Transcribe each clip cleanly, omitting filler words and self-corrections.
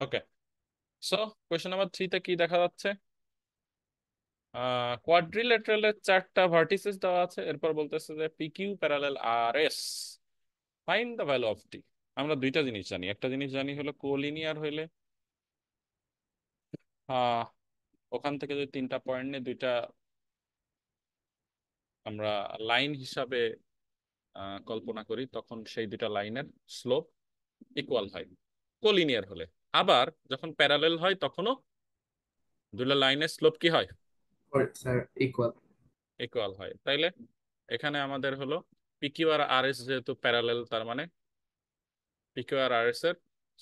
ওকে, so question number 3 তে কি দেখা যাচ্ছে? কোয়াড্রিল্যাটারালের 4টা ভার্টিসেস দেওয়া আছে, এরপর বলতেছে যে পি কিউ প্যারালাল আর S, find the value of T. আমরা দুইটা জিনিস জানি, একটা জিনিস জানি হলো কোলিনিয়ার হইলে আহ ওখান থেকে যদি 3টা পয়েন্ট নিয়ে দুইটা আমরা লাইন হিসাবে কল্পনা করি, তখন সেই দুইটা লাইনের স্লোপ ইকুয়াল হয় কোলিনিয়ার হলে। আবার যখন প্যারালেল হয় তখনও দুইটা লাইনের স্লোপ কি হয়? Sir equal. ইকুয়াল হয়। তাইলে এখানে আমাদের হলো পিকিউ আর আর এস যেহেতু প্যারালেল, তার মানে পিকিউ আর আর এস এর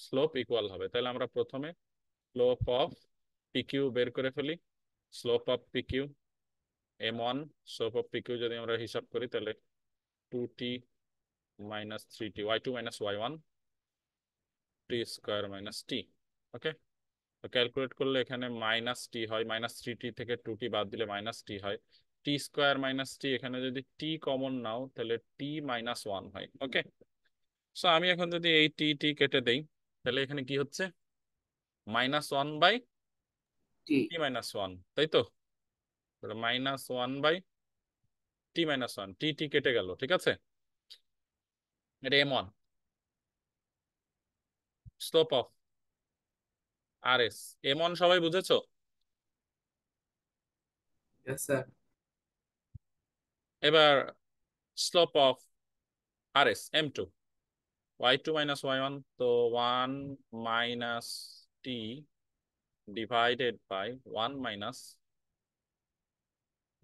স্লোপ ইকুয়াল হবে। তাহলে আমরা প্রথমে স্লোপ অফ পিকিউ বের করে ফেলি। Slope of PQ m1, slope of PQ যদি আমরা হিসাব করি তাহলে 2t minus 3t, y2 minus y1, টি স্কোয়ার মাইনাস টি। ওকে, তো ক্যালকুলেট করলে এখানে মাইনাস টি হয়, মাইনাস 3t থেকে 2t বাদ দিলে মাইনাস টি হয়। টি স্কোয়ার মাইনাস টি, এখানে যদি টি কমন নাও তাহলে টি মাইনাস ওয়ান হয়। ওকে, সো আমি এখন যদি এই টি টি কেটে দেই, তাহলে এখানে কি হচ্ছে? Minus one by T. T minus one, তাই তো? Minus one by T minus one, T T কেটে গেল, ঠিক আছে? এটা m1, slope of R S. m1 সবাই বুঝেছো? Yes sir. এবার slope of R S m2, y2 minus y1, তো 1 minus T divided by 1 minus,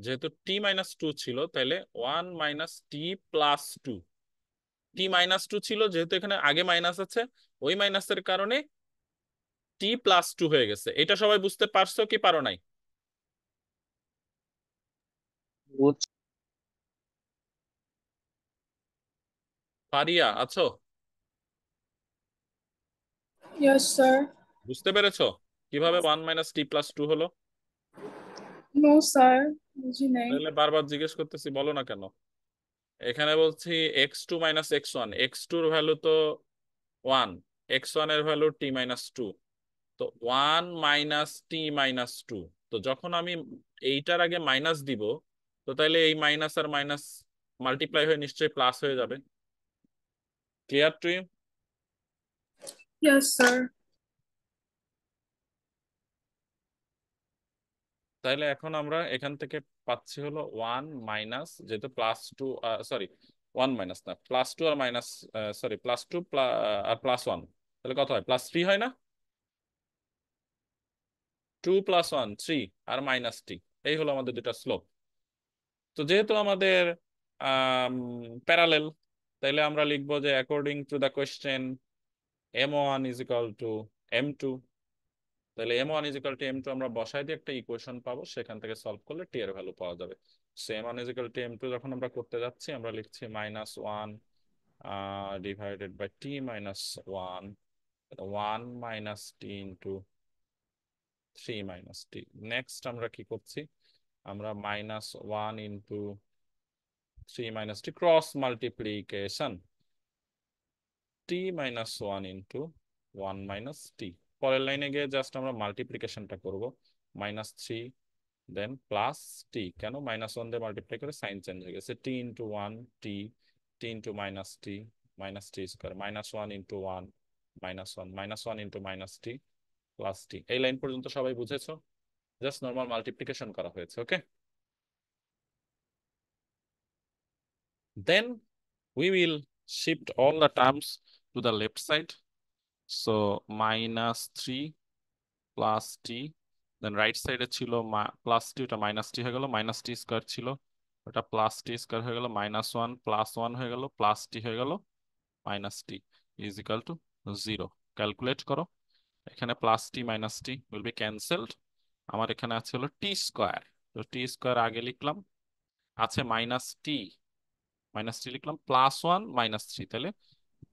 যেহেতু টি মাইনাস টু ছিল তাহলে 1 মাইনাস টি plus two. T minus two ছিল, যেহেতু এখানে আগে মাইনাস আছে, ওই মাইনাসের কারণে টি প্লাস টু হয়ে গেছে। এটা সবাই বুঝতে পারছো কি পারো নাই? বুঝ- পারিয়া আছো? Yes, sir. বুঝতে পেরেছো কিভাবে 1 মাইনাস টি প্লাস টু হলো? No, sir. বুঝি নাই। তাহলে বারবার জিজ্ঞেস করতেছি, বলো না কেন? এখানে বলছি x2 মাইনাস x1, x2 এর ভ্যালু তো 1, x1 এর ভ্যালু টি মাইনাস টু, তো 1 মাইনাস টি মাইনাস টু। তো যখন আমি এইটার আগে মাইনাস দিব, তো তাহলে এই মাইনাস আর মাইনাস মাল্টিপ্লাই হয়ে নিশ্চয়ই প্লাস হয়ে যাবে। Clear to you? Yes, sir. তাহলে এখন আমরা এখান থেকে পাচ্ছি হলো 1 মাইনাস, যেহেতু প্লাস টু, সরি 1 মাইনাস না, প্লাস টু আর মাইনাস, সরি প্লাস টু আর প্লাস ওয়ান, তাহলে কত হয়? প্লাস থ্রি হয় না? 2 প্লাস ওয়ান 3, আর মাইনাস টি। এই হলো আমাদের দুটা স্লোপ। তো যেহেতু আমাদের প্যারালেল, তাইলে আমরা লিখবো যে according to the question m1 is equal two m2। তাহলে m1 is equal two m2 আমরা বসাই দিয়ে একটা ইকুয়েশন পাবো, সেখান থেকে সলভ করলে টি এর ভ্যালু পাওয়া যাবে। So m1 is equal two m2 যখন আমরা করতে যাচ্ছি, আমরা লিখছি minus one divided by T minus one, one minus T into three minus T. Next আমরা কি করছি? আমরা minus one into three minus T cross multiplication, T minus one into one minus T. পরের লাইনে গিয়ে জাস্ট আমরা মাল্টিপ্লিকেশনটা করব, minus three then plus T. কেন? মাইনাস ওয়ান দিয়ে মাল্টিপ্লাই করে সাইন চেঞ্জ হয়ে গেছে, T into one T, T into minus টি, মাইনাস টি square, minus one into one minus one, minus one into minus টি প্লাস টি। এই line পর্যন্ত সবাই বুঝেছো? Just normal multiplication করা হয়েছে। ওকে, then we will shift all the terms to the left side. So minus 3 plus t, then right side এ ছিল plus টি, ওটা minus টি হয়ে গেল, মাইনাস টি স্কোয়ার ছিল, ওটা প্লাস টি স্কোয়ার হয়ে গেল, মাইনাস ওয়ান প্লাস ওয়ান হয়ে গেল, প্লাস টি হয়ে গেল, minus T is equal to zero. Calculate করো, এখানে plus T minus T will be cancelled. আমার এখানে আছে হলো টি স্কোয়ার, তো টি স্কোয়ার আগে লিখলাম, আছে মাইনাস টি, মাইনাস টি লিখলাম, প্লাস ওয়ান মাইনাস থ্রি, তাহলে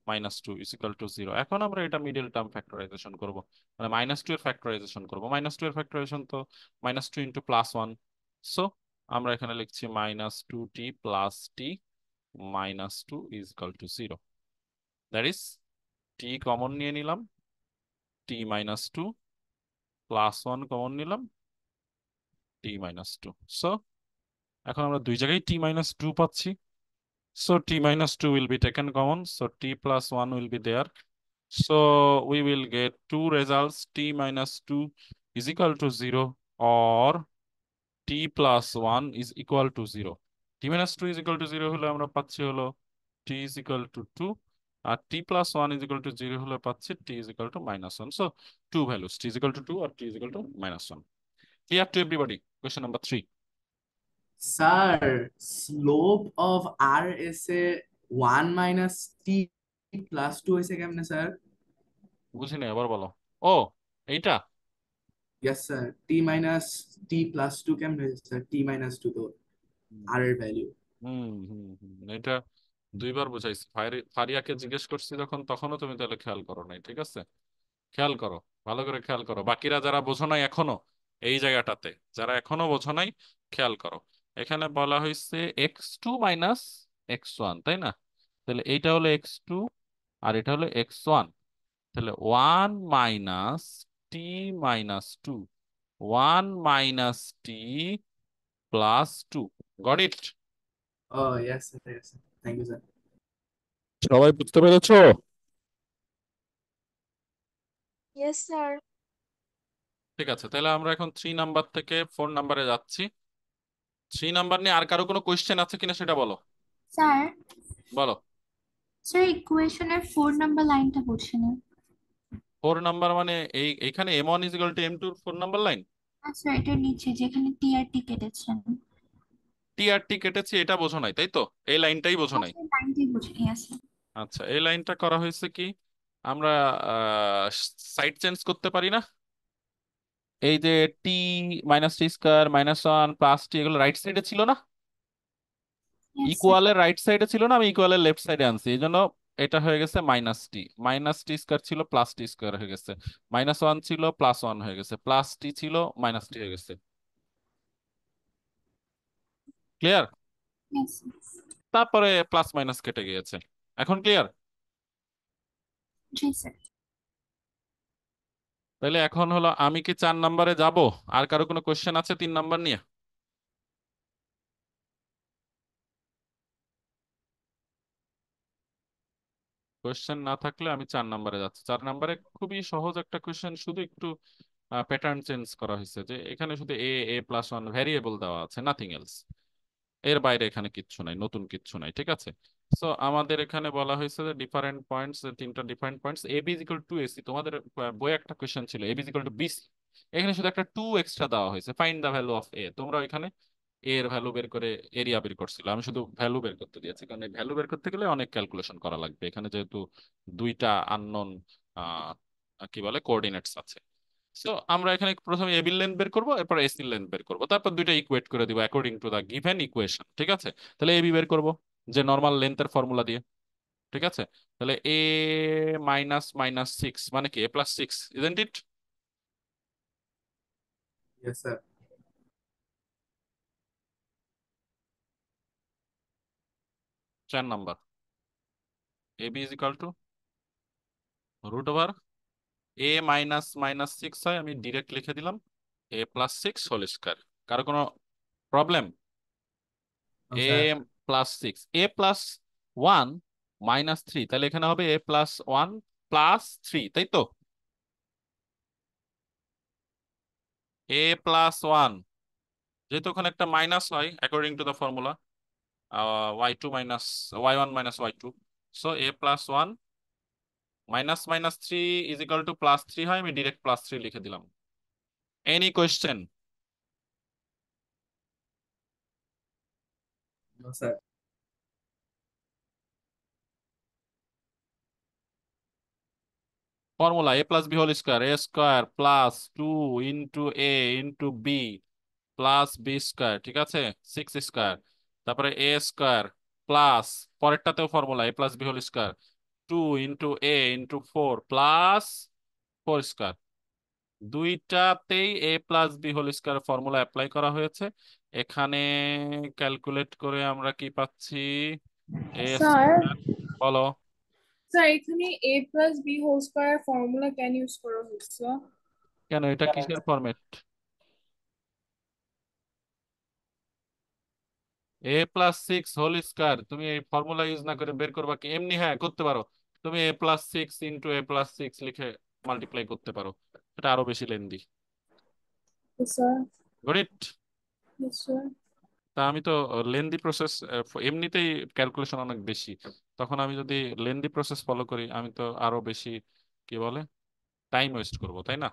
minus two is equal to zero. এখন আমরা এটা মিডল টার্ম ফ্যাক্টরাইজেশন করবো, মানে মাইনাস টু এর ফ্যাক্টরাইজেশন করবো। মাইনাস টু এর ফ্যাক্টরাইজেশন তো minus two into plus one. So আমরা এখানে লিখছি minus two T plus T minus two is equal to zero. That is T common নিয়ে নিলাম, T minus two plus one common নিলাম T minus two. So এখন আমরা দুই জায়গায় টি মাইনাস টু পাচ্ছি। So t minus 2 will be taken common. So t plus 1 will be there. So we will get two results. T minus 2 is equal to 0 or t plus 1 is equal to 0. T minus 2 is equal to 0 হলে আমরা পাচ্ছি হলো t is equal to 2 R t plus 1 is equal to 0 হলে পাচ্ছি t is equal to minus 1. So two values, t is equal to 2 or t is equal to minus 1. Clear to everybody? Question number 3. Sir, slope of R is a 1 minus t plus 2 is a কেমনে sir? বুঝিনি আবার বলো। ও এইটা Yes sir, t minus t plus 2 কেমনে sir? t minus 2 তো R এর value. এটা দুইবার বুঝাইছি। ফারিয়াকে জিজ্ঞেস করছি যখন, তখনও তুমি তাহলে খেয়াল করো নাই। ঠিক আছে, খেয়াল করো, ভালো করে খেয়াল করো। বাকিরা যারা বোঝো নাই এখনো এই জায়গাটাতে, যারা এখনো বোঝো নাই খেয়াল করো। এখানে বলা হয়েছে x two minus x one, তাই না? তাহলে এইটা হলো এক্স টু আর এটা হলো এক্স ওয়ান। তাহলে one minus T minus two, one minus T plus two. Got it? Oh yes sir, yes sir. Thank you sir. সবাই বুঝতে পেরেছো? Yes, sir. ঠিক আছে, তাহলে আমরা এখন 3 নাম্বার থেকে 4 নাম্বারে যাচ্ছি। 3 নাম্বার নিয়ে আর কারো কোনো কোয়েশ্চেন আছে কিনা সেটা বলো। স্যার বলো। স্যার ইকুয়েশনের 4 নাম্বার লাইনটা বুঝি না। 4 নাম্বার মানে এইখানে m1 = m2 এর 4 নাম্বার লাইন। আচ্ছা এটার নিচে যেখানে টি আর টি কেটেছেন। টি আর টি কেটেছি এটা বোঝো নাই, তাই তো? এই লাইনটাই বোঝো নাই। আচ্ছা লাইনটাই বুঝিনি আছে। আচ্ছা, এই লাইনটা করা হয়েছে কি, আমরা সাইড চেঞ্জ করতে পারি না? এই যে টি মাইনাস টি স্কয়ার মাইনাস ওয়ান প্লাস টি, এগুলো রাইট সাইডে ছিল না? Yes, sir. ইকুয়ালের রাইট সাইডে ছিল না? আমি ইকুয়ালের লেফট সাইডে আনছি, এই জন্য এটা হয়ে গেছে মাইনাস টি। মাইনাস টি স্কয়ার ছিল প্লাস টি স্কয়ার হয়ে গেছে, মাইনাস ওয়ান ছিল প্লাস ওয়ান হয়ে গেছে, প্লাস টি ছিল মাইনাস টি হয়ে গেছে। ক্লিয়ার? Yes, sir. তারপরে প্লাস মাইনাস কেটে গিয়েছে। এখন ক্লিয়ার? জি স্যার। তাহলে এখন হলো আমি কি 4 নাম্বারে যাব? আর কারো কোনো কোশ্চেন আছে 3 নাম্বার নিয়ে? কোশ্চেন না থাকলে আমি 4 নাম্বারে যাচ্ছি। 4 নাম্বারে খুবই সহজ একটা কোশ্চেন, শুধু একটু প্যাটার্ন চেঞ্জ করা হয়েছে, যে এখানে শুধু এ প্লাস ওয়ান ভ্যারিয়েবল দেওয়া আছে, নাথিং এলস। এর বাইরে এখানে কিচ্ছু নাই, নতুন কিচ্ছু নাই। ঠিক আছে, সো আমাদের এখানে বলা হয়েছে যে ডিফারেন্ট পয়েন্টস, তিনটা different points A B equal to AC. তোমাদের বইয়ে একটা কোশ্চেন ছিল A B equal to BC, এখানে শুধু একটা টু এক্সট্রা দেওয়া হয়েছে। Find the value of A. তোমরা এখানে এর ভ্যালু বের করে এরিয়া বের করছিল, আমি শুধু ভ্যালু বের করতে দিয়েছি, কারণ এই ভ্যালু বের করতে গেলে অনেক ক্যালকুলেশন করা লাগবে এখানে, যেহেতু দুইটা আননোন কি বলে কোঅর্ডিনেটস আছে। সো আমরা এখানে প্রথমে এবি লেন্থ বের করবো, এরপর এসি লেন্থ বের করবো, তারপর দুইটা ইকুয়েট করে দিব according to the given equation. ঠিক আছে, তাহলে এবি বের করবো যে নর্মাল লেন্থের ফর্মুলা দিয়ে। ঠিক আছে, তাহলে এ মাইনাস মাইনাস সিক্স মানে কি A plus six, isn't it? Yes sir. 4 number AB is equal to root over A minus minus six হয়, আমি ডিরেক্ট লিখে দিলাম A plus six whole square. কারো কোনো প্রবলেম? No এ sir. Plus six, A plus one minus three, তাহলে এখানে হবে A plus one plus three, তাই তো? এ প্লাস ওয়ান, যেহেতু ওখানে একটা মাইনাস হয় according to the formula Y two minus Y one minus Y two, so A plus one minus minus three is equal to plus three হয়, আমি direct plus three লিখে দিলাম। Any question? No sir. Formula A plus B whole square, A square plus two into A into B plus B square. ঠিক আছে, six square, তারপরে A square plus পরেরটাতেও formula A plus B whole square, two into A into four plus four square. দুইটাতেই A plus B whole square formula apply করা হয়েছে। এখানে calculate করে আমরা কি পাচ্ছি? এ Sir, স্কয়ার, বলো। স্যার এখানে a plus B whole square formula কেন ইউজ করা হচ্ছে? কেন, এটা কিসের ফরম্যাট? a+6 হোল স্কয়ার তুমি এই ফর্মুলা ইউজ না করে বের করবা কি এমনি? হ্যাঁ, করতে পারো। তুমি a+6 ইন্টু a+6 লিখে মাল্টিপ্লাই করতে পারো, এটা আরো বেশি লেন্দি। স্যার গণিত স্যার তা আমি তো লেন্দি প্রসেস, এমনিতেই ক্যালকুলেশন অনেক বেশি, তখন আমি যদি লেন্দি প্রসেস ফলো করি আমি তো আরো বেশি কি বলে টাইম ওয়েস্ট করব, তাই না?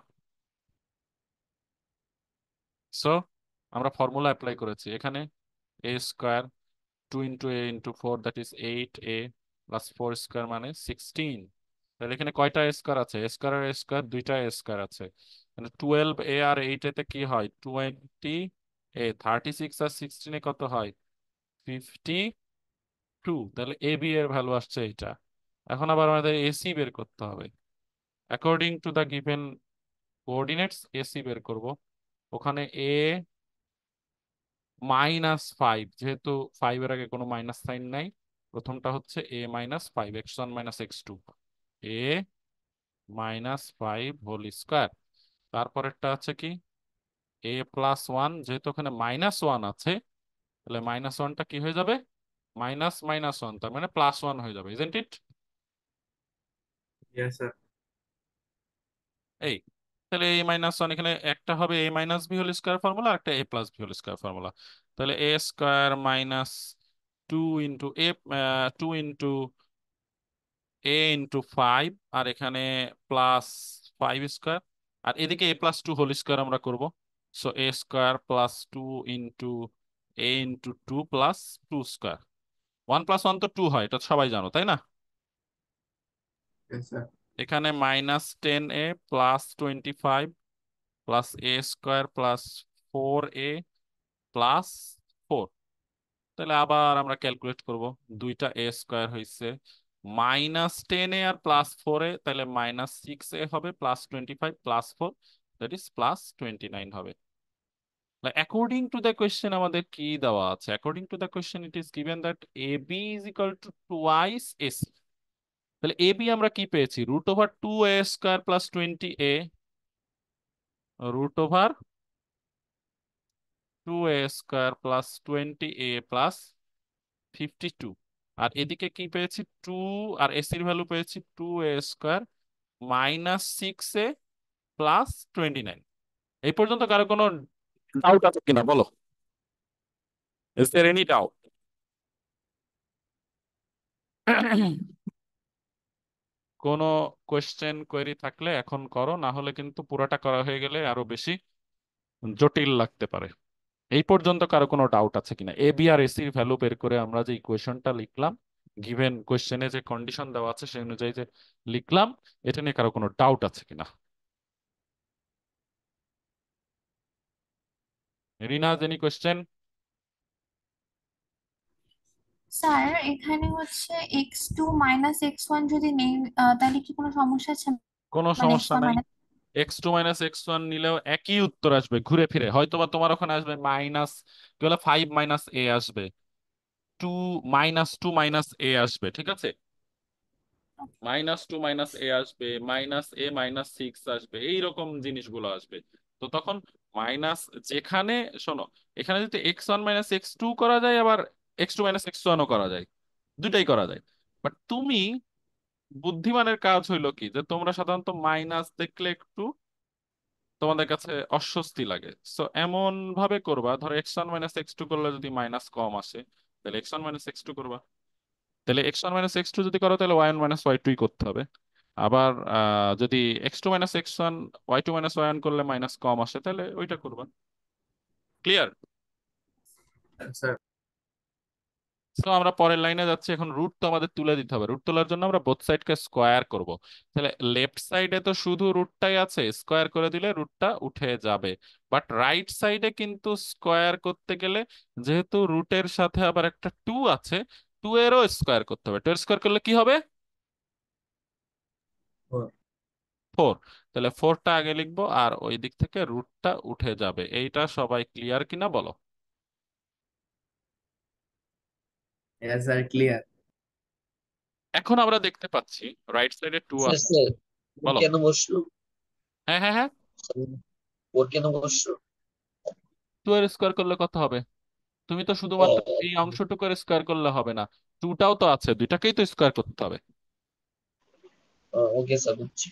সো আমরা ফর্মুলা অ্যাপ্লাই করেছি এখানে। a² 2 into a into 4 that is 8a plus 4 square মানে 16। তাহলে এখানে কয়টা স্কোয়ার আছে? স্কোয়ার আর স্কোয়ার দুইটা স্কোয়ার আছে। 12a আর 8a তে কি হয়? 20a। 36 আর 16 কত হয়? 52। তাহলে এ বি এর ভ্যালু আসছে এইটা। এখন আবার আমাদের এসি বের করতে হবে। According to the given coordinates AC বের করব। ওখানে এ -5, যেহেতু 5 এর আগে কোনো মাইনাস সাইন নাই, প্রথমটা হচ্ছে a-5 x1 x2, a-5 whole square. তারপরেরটা আছে কি a+1, যেহেতু ওখানে -1 আছে তাহলে -1টা কি হয়ে যাবে? -1, তার মানে +1 হয়ে যাবে, ইজন্ট ইট? Yes sir. এই তাহলে a-1 এখানে একটা হবে a-b হোল স্কোয়ার ফর্মুলা, আর একটা a+b হোল স্কোয়ার ফর্মুলা। তাহলে a² minus 2 into a 2 into a into 5, আর এখানে +5 স্কোয়ার, আর এদিকে a+2 হোল স্কোয়ার আমরা করব। So a² +2 into a into 2 plus 2 square. 1+1 তো 2 হয়, এটা সবাই জানো তাই না? Yes sir. এখানে -10a plus 25 plus a² plus 4a plus 4। তাহলে আবার আমরা ক্যালকুলেট করব, দুইটা a² হয়েছে -10a আর +4a, তাহলে -6a হবে প্লাস 25 প্লাস 4, দ্যাট ইজ +29 হবে। অ্যাকর্ডিং টু দ্য কোয়েশ্চেন আমাদের কি দেওয়া আছে? According to the question it is given that A B is equal to twice AC. তাহলে এ বি আমরা কি পেয়েছি? √2a² plus 20a, √2a² plus 20a plus 52। আর এদিকে কি পেয়েছি? 2, আর এসির ভ্যালু পেয়েছি 2a² -6a প্লাস 29। এই পর্যন্ত কারো কোনো ডাউট আছে কিনা বলো? Is there any doubt? কোনো কোয়েশ্চেন কোয়েরি থাকলে এখন করো, না হলে কিন্তু পুরাটা করা হয়ে গেলে আরো বেশি জটিল লাগতে পারে। এই পর্যন্ত কারো কোনো ডাউট আছে কিনা? এ বি আর এসির ভ্যালু বের করে আমরা যে ইকুয়েশনটা লিখলাম, গিভেন কোয়েশ্চেনে যে কন্ডিশন দেওয়া আছে সেই অনুযায়ী যে লিখলাম, এটা নিয়ে কারো কোনো ডাউট আছে কিনা? Rinaz, any question? স্যার এখানে হচ্ছে x2 মাইনাস x1 যদি নেই তাহলে কি কোনো সমস্যা আছে? কোনো মানে সমস্যা x1 নাই। মাইনাস x2 x1 নিলেও একই উত্তর আসবে ঘুরে ফিরে, হয়তোবা তোমার ওখানে আসবে মাইনাস কি বলে 5 - a আসবে, 2 -2 - a আসবে, ঠিক আছে? -2 - a আসবে, -a-6 আসবে, এইরকম জিনিসগুলো আসবে। তো তখন মাইনাস যেখানে, শোনো, এখানে যদি x1 x2 করা যায়, আবার x2 x1ও করা যায়, দুটাই করা যায়। বাট তুমি বুদ্ধিমানের কাজ হইলো কি, যে তোমরা সাধারণত মাইনাস দেখলে একটু তোমাদের কাছে অস্বস্তি লাগে, সো এমন ভাবে করবা, ধরো x1 x2 করলে যদি মাইনাস কম আসে তাহলে x1 x2 করবা। তাহলে x1 x2 যদি করো তাহলে y1 y2 করতে হবে। আবার যদি x2 x1 y2 y1 করলে মাইনাস কম আসে তাহলে ওইটা করবা। ক্লিয়ার? স্যার। তো আমরা পরের লাইনে যাচ্ছি। এখন রুট তো আমাদের তুলে দিতে হবে, রুট তোলার জন্য আমরা বোথ সাইডকে স্কোয়ার করব। তাহলে লেফট সাইডে তো শুধু রুটটাই আছে, স্কোয়ার করে দিলে রুটটা উঠে যাবে। বাট রাইট সাইডে কিন্তু স্কোয়ার করতে গেলে, যেহেতু রুটের সাথে আবার একটা 2 আছে, 2 এরও স্কোয়ার করতে হবে। 2 এর স্কোয়ার করলে কি হবে? 4। তাহলে 4টা আগে লিখবো, আর ওই দিক থেকে রুটটা উঠে যাবে। এইটা সবাই ক্লিয়ার কিনা বলো? Yes sir, clear. এখন আমরা দেখতে পাচ্ছি রাইট সাইডে 2 স্যার আছে। স্যার ওর বলো। কেন বসলো? হ্যাঁ হ্যাঁ হ্যাঁ, ওর কেন বসলো? 2 এর স্কোয়ার করলে কত হবে? তুমি তো শুধুমাত্র এই অংশটুকুর স্কোয়ার করলে হবে না, 2টাও তো আছে, দুইটাকেই তো স্কোয়ার করতে হবে। ওকে স্যার, বুঝছি।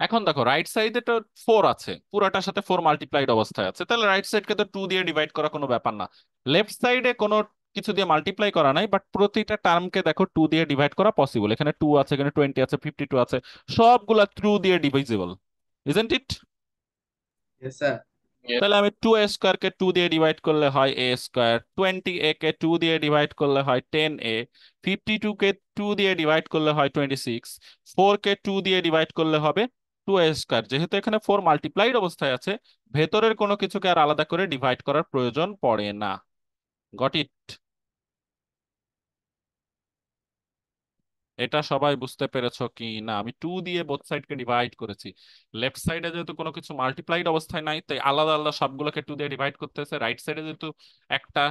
এখন দেখো রাইট সাইডে তো 4 আছে, পুরাটার সাথে 4 মাল্টিপ্লাইড অবস্থায় আছে, তাহলে রাইট সাইডকে তো 2 দিয়ে ডিভাইড করা কোনো ব্যাপার না। লেফট সাইডে কোনো কিছু দিয়ে মাল্টিপ্লাই করা নাই, বাট প্রতিটা টার্মকে দেখো 2 দিয়ে ডিভাইড করা পসিবল। এখানে 2 আছে, এখানে 20 আছে, 52 আছে, সবগুলা 2 দিয়ে divisible, isn't it? Yes, sir. তাহলে আমি 2a² কে 2 দিয়ে ডিভাইড করলে হয় a², 20a কে 2 দিয়ে ডিভাইড করলে হয় 10a, 52 কে 2 দিয়ে ডিভাইড করলে হয় 26, 4 কে 2 দিয়ে ডিভাইড করলে হবে 2a²। যেহেতু এখানে 4 মাল্টিপ্লাইড অবস্থায় আছে, ভেতরের কোনো কিছুকে আর আলাদা করে ডিভাইড করার প্রয়োজন পড়ে না। Got it? এটা সবাই বুঝতে পেরেছো কি না? আমি 2 দিয়ে বোথ সাইডকে ডিভাইড করেছি। লেফট সাইডে যেহেতু কোনো কিছু মাল্টিপ্লাইড অবস্থায় নাই, তাই আলাদা আলাদা সবগুলোকে 2 দিয়ে ডিভাইড করতেছে। রাইট সাইডে যেহেতু একটা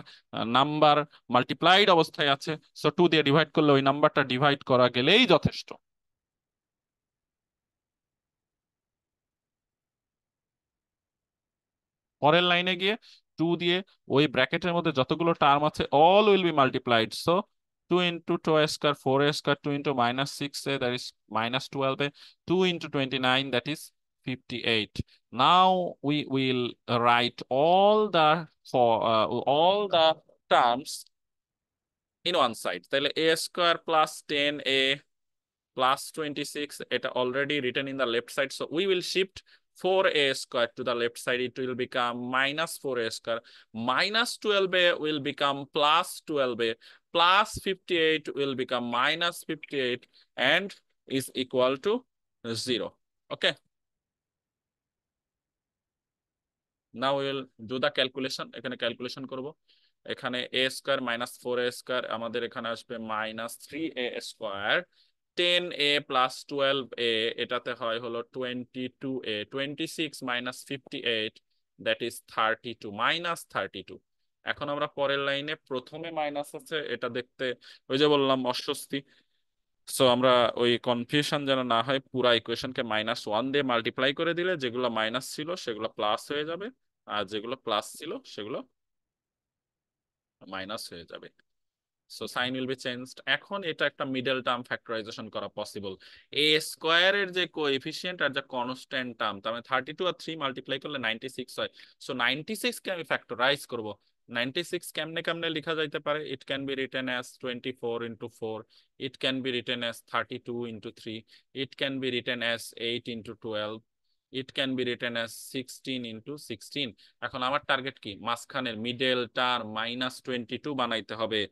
নাম্বার মাল্টিপ্লাইড অবস্থায় আছে, সো 2 দিয়ে ডিভাইড করলে ওই নাম্বারটা ডিভাইড করা গেলেই যথেষ্ট। পরের লাইনে গিয়ে 2 দিয়ে ওই ব্র্যাকেটের মধ্যে যতগুলো টার্ম আছে all will be multiplied. So 2 into 2a², 4a², 2 into -6a, that is -12a, 2 into 29, that is 58. Now we will write all the terms in one side. তাহলে a² plus 10a plus 26, এটা already written in the left side, so we will shift 4a² to the left side. It will become -4a². -12a will become +12a, plus 58 will become -58, and is equal to 0. Okay, now we will do the calculation. এখানে calculation করব। এখানে a² -4a² আমাদের এখানে আসবে -3a²। 10a plus 12a, এটাতে হয় হলো 22a, 26 minus 58, that is 32, -32। এখন আমরা পরের লাইনে প্রথমে মাইনাস আছে, এটা দেখতে ওই যে বললাম অস্বস্তি। সো আমরা ওই কনফিউশন যেন না হয়, পুরা ইকুয়েশনকে -1 দিয়ে মাল্টিপ্লাই করে দিলে যেগুলো মাইনাস ছিল সেগুলো প্লাস হয়ে যাবে, আর যেগুলো প্লাস ছিল সেগুলো মাইনাস হয়ে যাবে। So sign will be changed. এখন এটা একটা মিডল টার্ম ফ্যাক্টরাইজেশন করা পসিবল। a² এর যে কোএফিসিয়েন্ট আর যে কনস্ট্যান্ট টার্ম, তার মানে 32 আর 3 মাল্টিপ্লাই করলে 96 হয়। সো 96 কে আমি ফ্যাক্টরাইজ করব। 96 কেমনে কেমনে লেখা যাইতে পারে? It can be written as 24 into 4, it can be written as 32 into 3, it can be written as 8 into 12, it can be written as 16 into 16। এখন আমার টার্গেট কি? মাঝখানের মিডল টার্ম -22 বানাইতে হবে।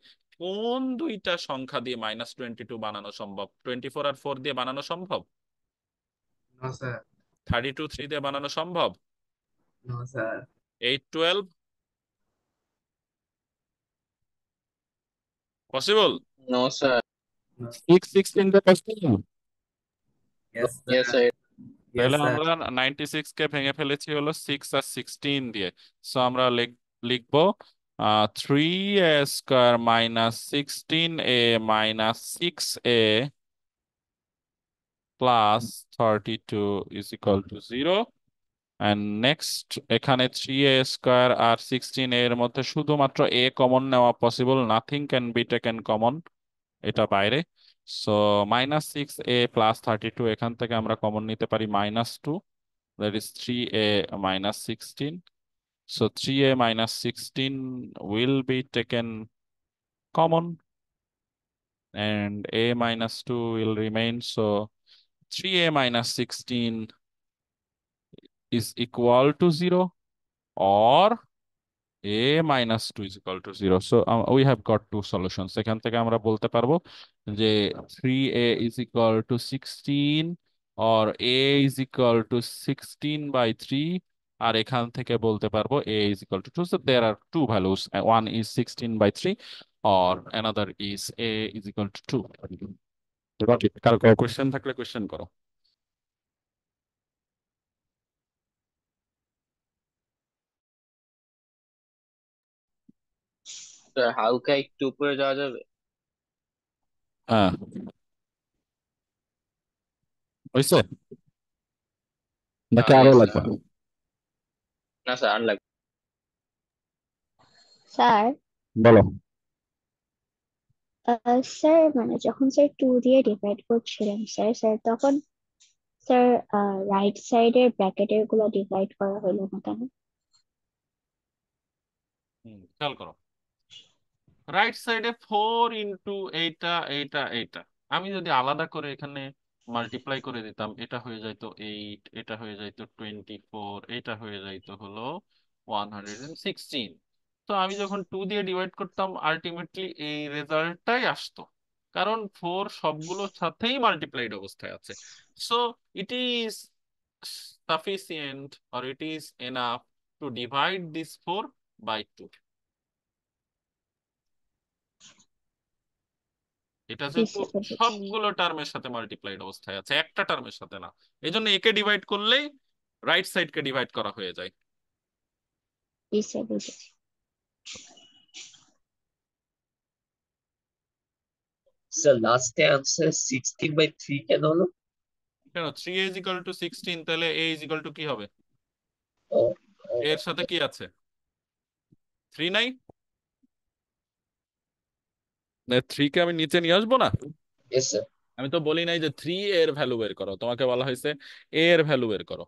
কোন দুইটা সংখ্যা দিয়ে -22 বানানো সম্ভব? 24 আর 4 দিয়ে বানানো সম্ভব? No, sir. 32 3 দিয়ে বানানো সম্ভব? No, sir. 8 12 possible? No sir. No. 6 16 দিয়ে possible? Yes, yes sir. Sir. Yes, তাহলে sir. আমরা 96 কে ভেঙে ফেলেছি হলো 6 আর 16 দিয়ে। সো আমরা লিখবো 3a² -16a -6a plus 32 is equal to 0. And next এখানে 3a² আর 16a এর মধ্যে শুধুমাত্র a কমন নেওয়া possible, nothing can be taken common, এটা বাইরে। সো -6a plus 32, এখান থেকে আমরা কমন নিতে পারি -2, that is 3a -16. So 3a -16 will be taken common and a -2 will remain. So 3a -16 is equal to 0, or a -2 is equal to 0. So we have got two solutions. এখান থেকে আমরা বলতে পারবো যে 3a is equal to 16, or a is equal to 16/3, আর এখান থেকে বলতে পারবো a is equal to 2. So there are two values. One is 16/3, or another is a is equal to 2. Got it? কারো কোয়েশ্চেন থাকলে কোয়েশ্চেন করো। Sir হালকা একটু উপরে যাওয়া যাবে? হ্যাঁ, হয়েছে নাকি জি আরো স্যার। লাগবে? না স্যার, আর লাগবে। স্যার বলো। স্যার মানে যখন স্যার 2 দিয়ে ডিভাইড করছিলেন স্যার স্যার তখন স্যার রাইট সাইডের ব্র্যাকেটের গুলো ডিভাইড করা হলো না কেন? খেয়াল করো, রাইট সাইডে 4 ইন্টু এইটা এইটা এইটা, আমি যদি আলাদা করে এখানে মাল্টিপ্লাই করে দিতাম, এটা হয়ে যাইতো 8, এটা হয়ে যাইতো 24, এটা হয়ে যাইতো হলো 116। তো আমি যখন 2 দিয়ে ডিভাইড করতাম আলটিমেটলি এই রেজাল্টটাই আসতো, কারণ 4 সবগুলোর সাথেই মাল্টিপ্লাইড অবস্থায় আছে। So it is sufficient or it is enough to divide this 4 by 2। এটা জি যেহেতু স্যার বুঝেছি। সবগুলো টার্মের সাথে মাল্টিপ্লাইড অবস্থায় আছে, একটা টার্মের সাথে না, এই জন্য একে ডিভাইড করলেই রাইট সাইডকে ডিভাইড করা হয়ে যায়। জি স্যার বুঝেছি। স্যার লাস্টে আনসার 16/3 কেন হলো? কেন 3 ইজ ইকুয়াল টু 16, তাহলে a ইজ ইকুয়াল টু কি হবে? ও, এর সাথে কি আছে? 3 নাই? 3 কে আমি নিচে নিয়ে আসবো না? Yes sir. আমি তো বলি নাই যে 3 এর ভ্যালু বের করো, তোমাকে বলা হয়েছে a এর ভ্যালু বের করো।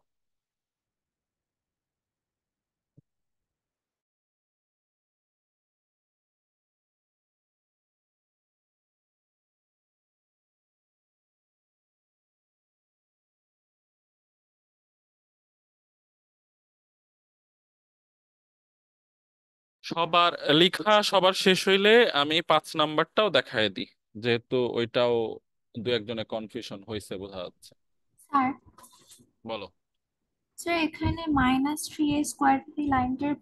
সবার লেখা সবার শেষ হইলে আমি 5 নাম্বারটাও দেখায় দিই, যেহেতু ওইটাও দু একজনের কনফিউশন হয়েছে বোঝা যাচ্ছে। স্যার বলো। স্যার এখানে -3a² লাইনটার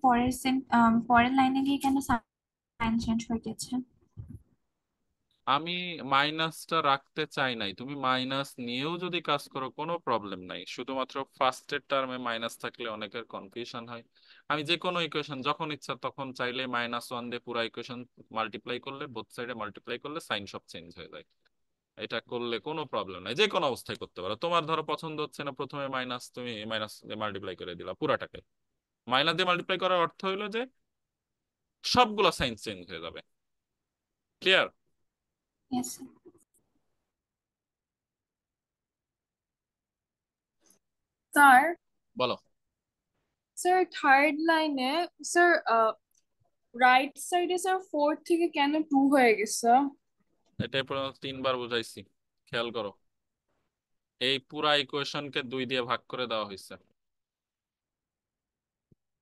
পরের লাইনে গিয়ে কেন সাইন চেঞ্জ হয়ে গেছে? আমি মাইনাসটা রাখতে চাই নাই, তুমি মাইনাস নিয়েও যদি কাজ করো কোনো প্রবলেম নাই, শুধুমাত্র ফার্স্টের টার্মে মাইনাস থাকলে অনেকের কনফিউশন হয়। আমি যে কোনো ইকুয়েশন যখন ইচ্ছা তখন চাইলে -1 দিয়ে পুরো ইকুয়েশন মাল্টিপ্লাই করলে, বোথ সাইডে মাল্টিপ্লাই করলে সাইন সব চেঞ্জ হয়ে যায়। এটা করলে কোনো প্রবলেম নাই, যে কোনো অবস্থায় করতে পারো। তোমার ধরো পছন্দ হচ্ছে না প্রথমে মাইনাস, তুমি মাইনাস দিয়ে মাল্টিপ্লাই করে দিলা পুরাটাকে। মাইনাস দিয়ে মাল্টিপ্লাই করার অর্থ হইলো যে সবগুলো সাইন চেঞ্জ হয়ে যাবে। ক্লিয়ার? Yes sir. স্যার বলো। স্যার থার্ড লাইনে স্যার রাইট সাইডে স্যার 4 থেকে কেন 2 হয়ে গেছে? এটাই পর্যন্ত 3 বার বুঝাইছি, খেয়াল করো। এই পুরা ইকুয়েশনকে 2 দিয়ে ভাগ করে দেওয়া হয়েছে,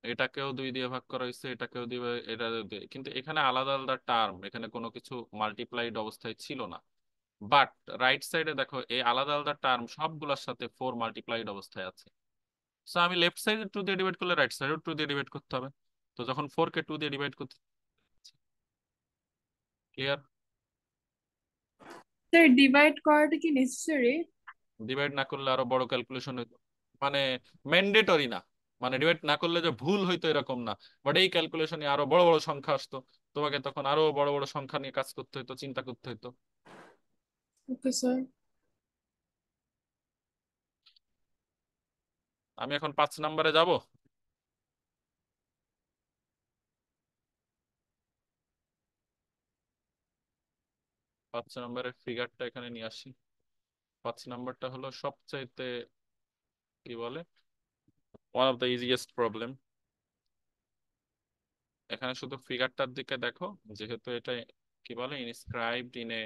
এটাকেও 2 দিয়ে ভাগ করা হয়েছে, এটাকেও দিবে, এটা কিন্তু এখানে আলাদা আলাদা টার্ম, এখানে কোনো কিছু মাল্টিপ্লাইড অবস্থায় ছিল না। বাট রাইট সাইডে দেখো এই আলাদা আলাদা টার্ম সবগুলোর সাথে 4 মাল্টিপ্লাইড অবস্থায় আছে। সো আমি লেফট সাইডে 2 দিয়ে ডিভাইড করলে রাইট সাইডেও 2 দিয়ে ডিভাইড করতে হবে। তো যখন 4 কে 2 দিয়ে ডিভাইড করতে, ক্লিয়ার? স্যার ডিভাইড করাটা কি নেসেসারি? ডিভাইড না করলে আরো বড় ক্যালকুলেশন হইতো, মানে ম্যান্ডেটরি না, মানে ডিভাইড না করলে যে ভুল হইতো এরকম না, বাট এই ক্যালকুলেশনে আরো বড় বড় সংখ্যা আসতো, তোমাকে তখন আরো বড় বড় সংখ্যা নিয়ে কাজ করতে হতো, চিন্তা করতে হতো। Okay sir. আমি এখন 5 নাম্বারে যাব। 5 নাম্বারের ফিগারটা এখানে নিয়ে আসি। 5 নাম্বারটা হলো সবচাইতে কি বলে one of the easiest problem. এখানে শুধু ফিগারটার দিকে দেখো, যেহেতু এটা কি বলে inscribed in a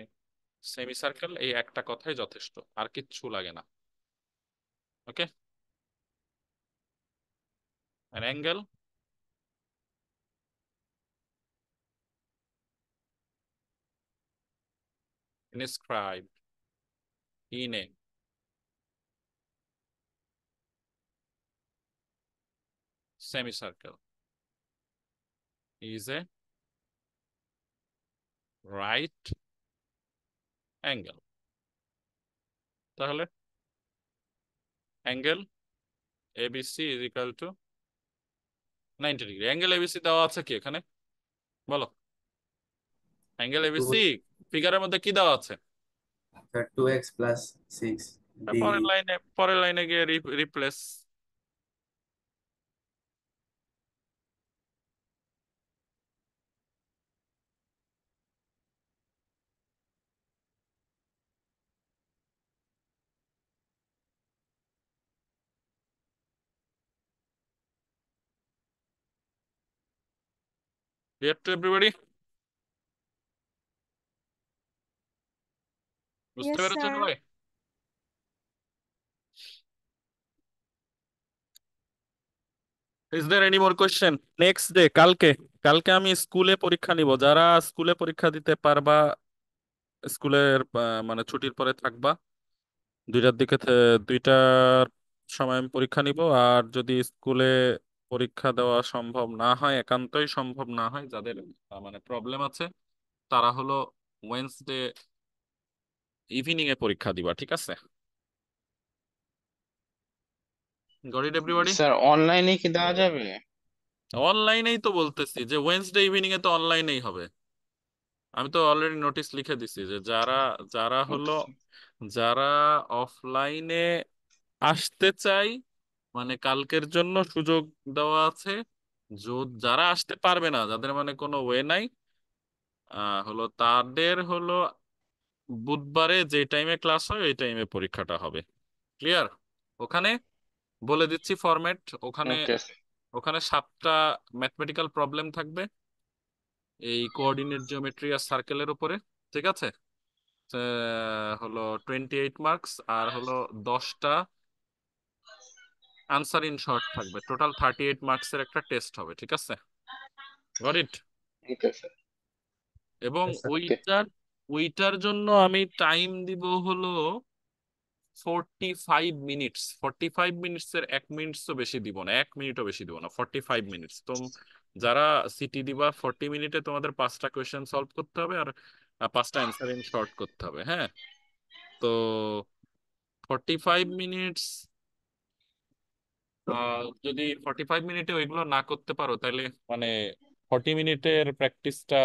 semi circle, এই একটা কথাই যথেষ্ট, আর কিচ্ছু লাগে না। ওকে, an angle inscribed in a semicircle is a right angle. তাহলে angle ABC is equal to 90 degree. Angle ABC দেওয়া আছে কি এখানে? বলো। অ্যাঙ্গেল ABC ফিগারের মধ্যে কি দেওয়া আছে? 2x plus 6 D. পরের লাইনে গিয়ে রিপ্লেস। Clear to everybody? বুঝতে Yes, পেরেছেন sir. সবাই? Is there any more question? Next day, কালকে কালকে আমি স্কুলে পরীক্ষা নিব। যারা স্কুলে পরীক্ষা দিতে পারবা, স্কুলের মানে ছুটির পরে থাকবা, 2টার সময় আমি পরীক্ষা নিব। আর যদি স্কুলে পরীক্ষা দেওয়া সম্ভব না হয়, একান্তই সম্ভব না হয়, যাদের মানে প্রবলেম আছে, তারা হলো ওয়েন্সডে ইভিনিং এ পরীক্ষা দিবা, ঠিক আছে? Got it everybody? স্যার অনলাইনে কি দেওয়া যাবে? অনলাইনেই তো বলতেছি, যে ওয়েন্সডে ইভিনিং এ তো অনলাইনেই হবে। আমি তো অলরেডি নোটিশ লিখে দিছি যে যারা যারা হলো ওকে যারা অফলাইনে আসতে চাই, মানে কালকের জন্য সুযোগ দেওয়া আছে। যারা আসতে পারবে না, যাদের মানে কোনো ওয়ে নাই, হলো তাদের হলো বুধবারে যে টাইমে ক্লাস হয় ওই টাইমে পরীক্ষাটা হবে। ক্লিয়ার? ওখানে বলে দিচ্ছি ফরম্যাট। ওখানে ওকে ওখানে 7টা ম্যাথমেটিক্যাল প্রবলেম থাকবে এই কোঅর্ডিনেট জিওমেট্রি আর সার্কেলের উপরে, ঠিক আছে? হলো 28 মার্কস, আর হলো 10টা আনসার ইন শর্ট থাকবে। টোটাল 38 মার্কসের একটা টেস্ট হবে, ঠিক আছে? Got it? ওকে স্যার এবং ওকে ওইটার জন্য আমি টাইম দিব হলো 45 মিনিটস। 45 মিনিটস এর 1 মিনিটসও বেশি দিব না, 1 মিনিটও বেশি দিব না, 45 মিনিটস। যারা সিটি দিবা, 40 মিনিটে তোমাদের 5টা কোয়েশ্চেন সলভ করতে হবে, আর 5টা অ্যান্সার ইন শর্ট করতে হবে। হ্যাঁ, তো 45 মিনিটস, যদি 45 মিনিটে ওইগুলো না করতে পারো, তাহলে মানে 40 মিনিটের প্র্যাকটিসটা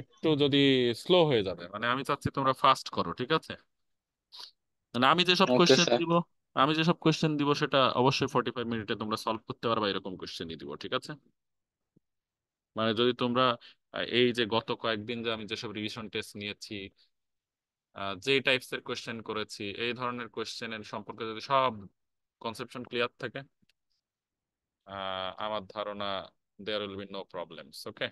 একটু যদি স্লো হয়ে যাবে। মানে আমি চাচ্ছি তোমরা ফাস্ট করো, ঠিক আছে? মানে ওকে স্যার আমি যেসব কোয়েশ্চেন দিব সেটা অবশ্যই 45 মিনিটে তোমরা সলভ করতে পারবা, এরকম কোয়েশ্চেনই দিব, ঠিক আছে? মানে যদি তোমরা এই যে গত কয়েকদিন যে আমি যেসব রিভিশন টেস্ট নিয়েছি, যে টাইপস এর কোয়েশ্চেন করেছি, এই ধরনের কোয়েশ্চেনের সম্পর্কে যদি সব কনসেপশন ক্লিয়ার থাকে, আমার ধারণা there will be no problems. Okay.